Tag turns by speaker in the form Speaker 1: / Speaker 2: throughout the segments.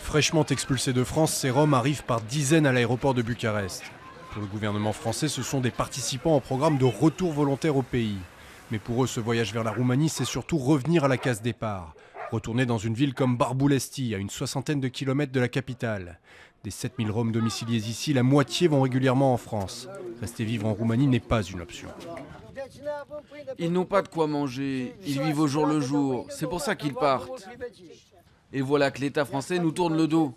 Speaker 1: Fraîchement expulsés de France, ces Roms arrivent par dizaines à l'aéroport de Bucarest. Pour le gouvernement français, ce sont des participants au programme de retour volontaire au pays. Mais pour eux, ce voyage vers la Roumanie, c'est surtout revenir à la case départ. Retourner dans une ville comme Barbulesti, à une 60aine de kilomètres de la capitale. Des 7000 Roms domiciliés ici, la moitié vont régulièrement en France. Rester vivre en Roumanie n'est pas une option.
Speaker 2: Ils n'ont pas de quoi manger, ils vivent au jour le jour, c'est pour ça qu'ils partent. Et voilà que l'État français nous tourne le dos.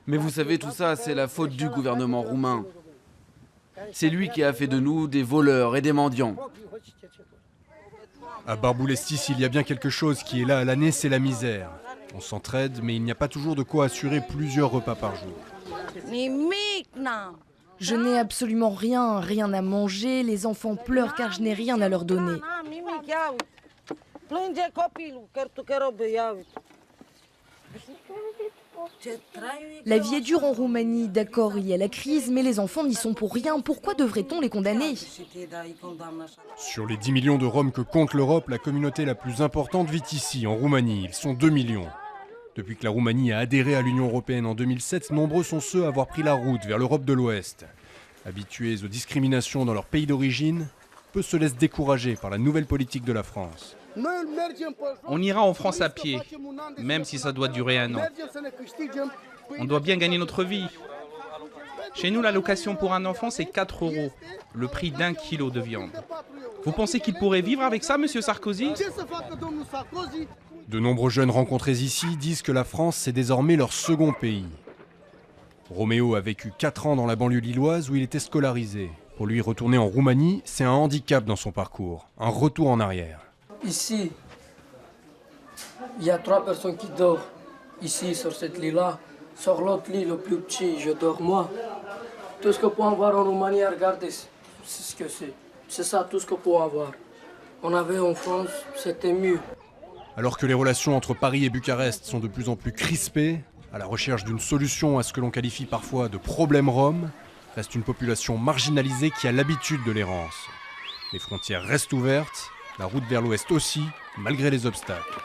Speaker 2: Mais vous savez, tout ça, c'est la faute du gouvernement roumain. C'est lui qui a fait de nous des voleurs et des mendiants.
Speaker 1: À Barbulesti, s'il y a bien quelque chose qui est là à l'année, c'est la misère. On s'entraide, mais il n'y a pas toujours de quoi assurer plusieurs repas par jour.
Speaker 3: Je n'ai absolument rien à manger. Les enfants pleurent car je n'ai rien à leur donner. La vie est dure en Roumanie, d'accord, il y a la crise, mais les enfants n'y sont pour rien. Pourquoi devrait-on les condamner ?
Speaker 1: Sur les 10 millions de Roms que compte l'Europe, la communauté la plus importante vit ici, en Roumanie. Ils sont 2 millions. Depuis que la Roumanie a adhéré à l'Union européenne en 2007, nombreux sont ceux à avoir pris la route vers l'Europe de l'Ouest. Habitués aux discriminations dans leur pays d'origine, peu se laissent décourager par la nouvelle politique de la France.
Speaker 4: On ira en France à pied, même si ça doit durer 1 an. On doit bien gagner notre vie. Chez nous, l'allocation pour un enfant, c'est 4 €, le prix d'1 kilo de viande. Vous pensez qu'il pourrait vivre avec ça, monsieur Sarkozy ?
Speaker 1: De nombreux jeunes rencontrés ici disent que la France, c'est désormais leur second pays. Roméo a vécu 4 ans dans la banlieue lilloise où il était scolarisé. Pour lui, retourner en Roumanie, c'est un handicap dans son parcours, un retour en arrière.
Speaker 5: Ici, il y a 3 personnes qui dorment. Ici, sur cette lit-là. Sur l'autre lit, le plus petit, je dors moi. Tout ce que peut avoir en Roumanie, regardez, c'est ce que c'est. C'est ça, tout ce que peut avoir. On avait en France, c'était mieux.
Speaker 1: Alors que les relations entre Paris et Bucarest sont de plus en plus crispées, à la recherche d'une solution à ce que l'on qualifie parfois de problème rom, reste une population marginalisée qui a l'habitude de l'errance. Les frontières restent ouvertes, la route vers l'ouest aussi, malgré les obstacles.